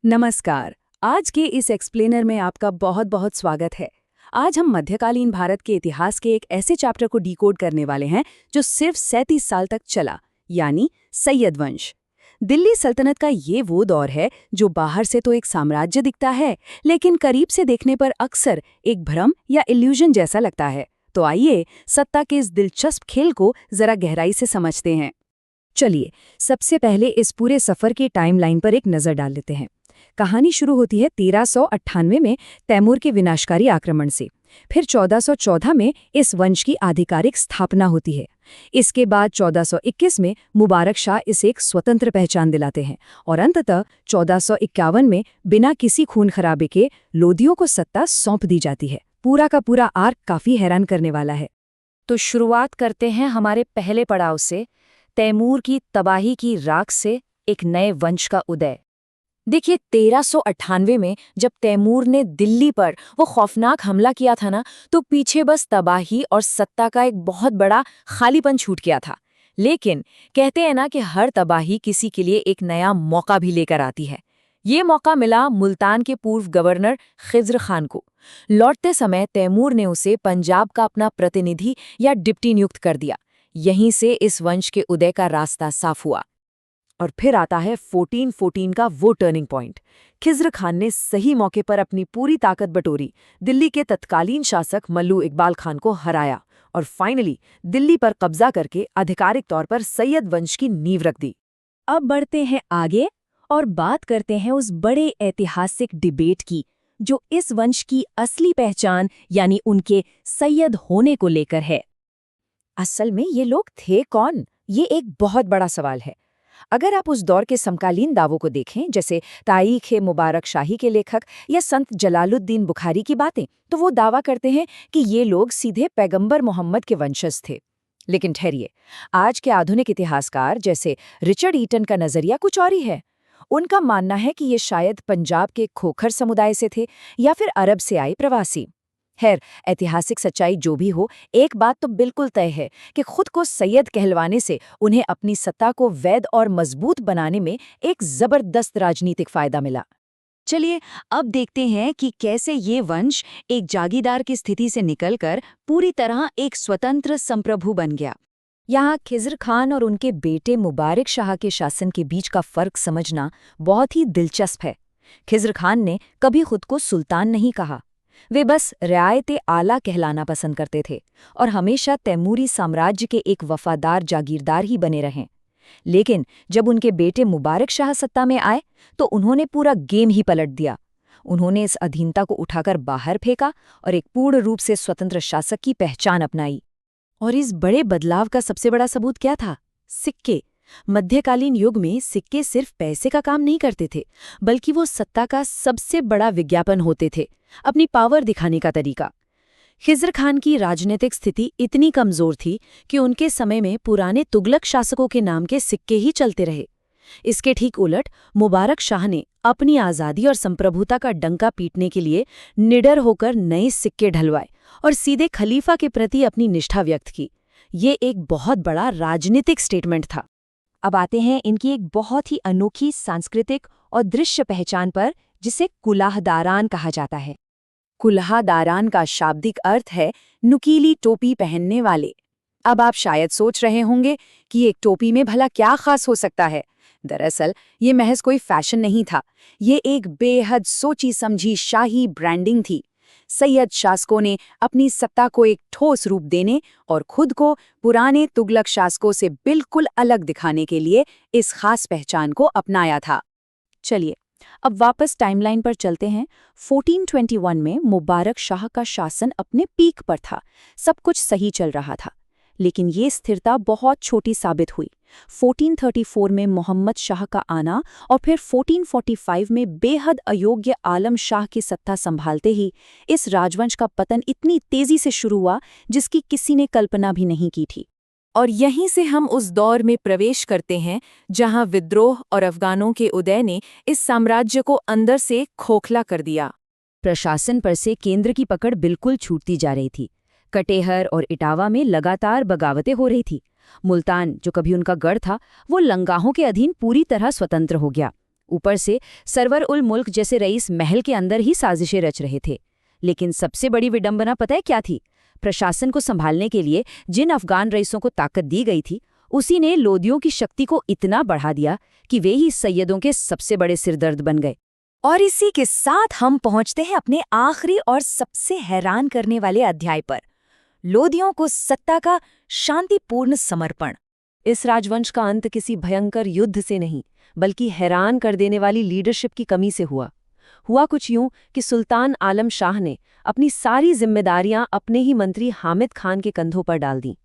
नमस्कार। आज के इस एक्सप्लेनर में आपका बहुत बहुत स्वागत है। आज हम मध्यकालीन भारत के इतिहास के एक ऐसे चैप्टर को डिकोड करने वाले हैं जो सिर्फ 37 साल तक चला, यानी सैयद वंश। दिल्ली सल्तनत का ये वो दौर है जो बाहर से तो एक साम्राज्य दिखता है, लेकिन करीब से देखने पर अक्सर एक भ्रम या इल्यूजन जैसा लगता है। तो आइए सत्ता के इस दिलचस्प खेल को जरा गहराई से समझते हैं। चलिए, सबसे पहले इस पूरे सफर की टाइमलाइन पर एक नजर डाल लेते हैं। कहानी शुरू होती है 1398 में तैमूर के विनाशकारी आक्रमण से। फिर 1414 में इस वंश की आधिकारिक स्थापना होती है। इसके बाद 1421 में मुबारक शाह इसे एक स्वतंत्र पहचान दिलाते हैं और अंततः 1451 में बिना किसी खून खराबे के लोदियों को सत्ता सौंप दी जाती है। पूरा का पूरा आर्क काफी हैरान करने वाला है। तो शुरुआत करते हैं हमारे पहले पड़ाव से, तैमूर की तबाही की राख से एक नए वंश का उदय। देखिए, 1398 में जब तैमूर ने दिल्ली पर वो खौफनाक हमला किया था ना, तो पीछे बस तबाही और सत्ता का एक बहुत बड़ा खालीपन छूट गया था। लेकिन कहते हैं ना कि हर तबाही किसी के लिए एक नया मौका भी लेकर आती है। ये मौका मिला मुल्तान के पूर्व गवर्नर खिज्र खान को। लौटते समय तैमूर ने उसे पंजाब का अपना प्रतिनिधि या डिप्टी नियुक्त कर दिया। यहीं से इस वंश के उदय का रास्ता साफ हुआ। और फिर आता है 1414 का वो टर्निंग पॉइंट। खिज्र खान ने सही मौके पर अपनी पूरी ताकत बटोरी, दिल्ली के तत्कालीन शासक मल्लू इकबाल खान को हराया और फाइनली दिल्ली पर कब्जा करके आधिकारिक तौर पर सैयद वंश की नींव रख दी। अब बढ़ते हैं आगे और बात करते हैं उस बड़े ऐतिहासिक डिबेट की जो इस वंश की असली पहचान यानी उनके सैयद होने को लेकर है। असल में ये लोग थे कौन, ये एक बहुत बड़ा सवाल है। अगर आप उस दौर के समकालीन दावों को देखें, जैसे तारीख़ मुबारक शाही के लेखक या संत जलालुद्दीन बुखारी की बातें, तो वो दावा करते हैं कि ये लोग सीधे पैगंबर मोहम्मद के वंशज थे। लेकिन ठहरिए, आज के आधुनिक इतिहासकार जैसे रिचर्ड ईटन का नजरिया कुछ और ही है। उनका मानना है कि ये शायद पंजाब के खोखर समुदाय से थे या फिर अरब से आए प्रवासी। खैर, ऐतिहासिक सच्चाई जो भी हो, एक बात तो बिल्कुल तय है कि खुद को सैयद कहलवाने से उन्हें अपनी सत्ता को वैध और मजबूत बनाने में एक जबरदस्त राजनीतिक फायदा मिला। चलिए, अब देखते हैं कि कैसे ये वंश एक जागीरदार की स्थिति से निकलकर पूरी तरह एक स्वतंत्र संप्रभु बन गया। यहाँ खिज्र खान और उनके बेटे मुबारक शाह के शासन के बीच का फर्क समझना बहुत ही दिलचस्प है। खिज्र खान ने कभी खुद को सुल्तान नहीं कहा। वे बस रियायत आला कहलाना पसंद करते थे और हमेशा तैमूरी साम्राज्य के एक वफादार जागीरदार ही बने रहें। लेकिन जब उनके बेटे मुबारक शाह सत्ता में आए तो उन्होंने पूरा गेम ही पलट दिया। उन्होंने इस अधीनता को उठाकर बाहर फेंका और एक पूर्ण रूप से स्वतंत्र शासक की पहचान अपनाई। और इस बड़े बदलाव का सबसे बड़ा सबूत क्या था? सिक्के। मध्यकालीन युग में सिक्के सिर्फ पैसे का काम नहीं करते थे, बल्कि वो सत्ता का सबसे बड़ा विज्ञापन होते थे, अपनी पावर दिखाने का तरीका। खिज्र खान की राजनीतिक स्थिति इतनी कमजोर थी कि उनके समय में पुराने तुगलक शासकों के नाम के सिक्के ही चलते रहे। इसके ठीक उलट मुबारक शाह ने अपनी आज़ादी और संप्रभुता का डंका पीटने के लिए निडर होकर नए सिक्के ढलवाए और सीधे खलीफा के प्रति अपनी निष्ठा व्यक्त की। ये एक बहुत बड़ा राजनीतिक स्टेटमेंट था। अब आते हैं इनकी एक बहुत ही अनोखी सांस्कृतिक और दृश्य पहचान पर, जिसे कुलाहदारान कहा जाता है। कुलाहदारान का शाब्दिक अर्थ है नुकीली टोपी पहनने वाले। अब आप शायद सोच रहे होंगे कि एक टोपी में भला क्या खास हो सकता है। दरअसल ये महज कोई फैशन नहीं था, ये एक बेहद सोची समझी शाही ब्रांडिंग थी। सैयद शासकों ने अपनी सत्ता को एक ठोस रूप देने और खुद को पुराने तुगलक शासकों से बिल्कुल अलग दिखाने के लिए इस खास पहचान को अपनाया था। चलिए, अब वापस टाइमलाइन पर चलते हैं। 1421 में मुबारक शाह का शासन अपने पीक पर था, सब कुछ सही चल रहा था। लेकिन ये स्थिरता बहुत छोटी साबित हुई। 1434 में मोहम्मद शाह का आना और फिर 1445 में बेहद अयोग्य आलम शाह की सत्ता संभालते ही इस राजवंश का पतन इतनी तेजी से शुरू हुआ जिसकी किसी ने कल्पना भी नहीं की थी। और यहीं से हम उस दौर में प्रवेश करते हैं जहां विद्रोह और अफगानों के उदय ने इस साम्राज्य को अंदर से खोखला कर दिया। प्रशासन पर से केंद्र की पकड़ बिल्कुल छूटती जा रही थी। कटेहर और इटावा में लगातार बगावतें हो रही थी। मुल्तान, जो कभी उनका गढ़ था, वो लंगाहों के अधीन पूरी तरह स्वतंत्र हो गया। ऊपर से सरवर उल मुल्क जैसे रईस महल के अंदर ही साजिशें रच रहे थे। लेकिन सबसे बड़ी विडंबना पता है क्या थी? प्रशासन को संभालने के लिए जिन अफगान रईसों को ताकत दी गई थी, उसी ने लोदियों की शक्ति को इतना बढ़ा दिया कि वे ही सैयदों के सबसे बड़े सिरदर्द बन गए। और इसी के साथ हम पहुंचते हैं अपने आखिरी और सबसे हैरान करने वाले अध्याय पर, लोदियों को सत्ता का शांतिपूर्ण समर्पण। इस राजवंश का अंत किसी भयंकर युद्ध से नहीं, बल्कि हैरान कर देने वाली लीडरशिप की कमी से हुआ कुछ यूं कि सुल्तान आलम शाह ने अपनी सारी जिम्मेदारियां अपने ही मंत्री हामिद खान के कंधों पर डाल दी।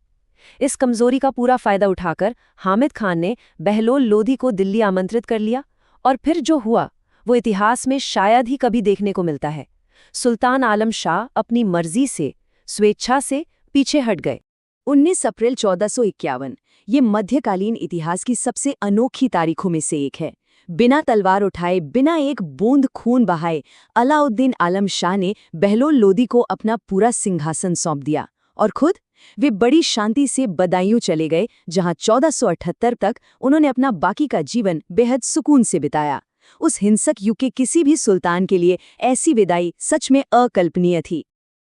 इस कमजोरी का पूरा फायदा उठाकर हामिद खान ने बहलोल लोधी को दिल्ली आमंत्रित कर लिया, और फिर जो हुआ वो इतिहास में शायद ही कभी देखने को मिलता है। सुल्तान आलम शाह अपनी मर्जी से, स्वेच्छा से पीछे हट गए। 19 अप्रैल 1451 ये मध्यकालीन इतिहास की सबसे अनोखी तारीखों में से एक है। बिना तलवार उठाए, बिना एक बूंद खून बहाए, अलाउद्दीन आलम शाह ने बहलोल लोदी को अपना पूरा सिंहासन सौंप दिया, और खुद वे बड़ी शांति से बदायूं चले गए, जहां 1478 तक उन्होंने अपना बाकी का जीवन बेहद सुकून से बिताया। उस हिंसक युग के किसी भी सुल्तान के लिए ऐसी विदाई सच में अकल्पनीय थी।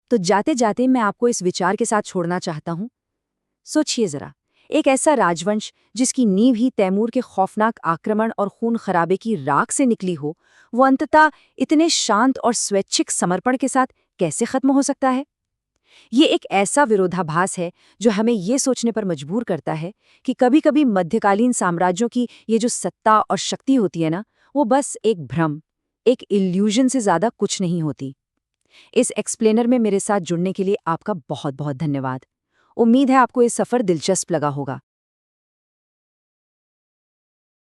तो जाते जाते मैं आपको इस विचार के साथ छोड़ना चाहता हूं। सोचिए जरा, एक ऐसा राजवंश जिसकी नींव ही तैमूर के खौफनाक आक्रमण और खून खराबे की राख से निकली हो, वो अंततः इतने शांत और स्वैच्छिक समर्पण के साथ कैसे खत्म हो सकता है? ये एक ऐसा विरोधाभास है जो हमें ये सोचने पर मजबूर करता है कि कभी-कभी मध्यकालीन साम्राज्यों की ये जो सत्ता और शक्ति होती है ना, वो बस एक भ्रम, एक इल्यूजन से ज्यादा कुछ नहीं होती। इस एक्सप्लेनर में मेरे साथ जुड़ने के लिए आपका बहुत बहुत धन्यवाद। उम्मीद है आपको ये सफर दिलचस्प लगा होगा।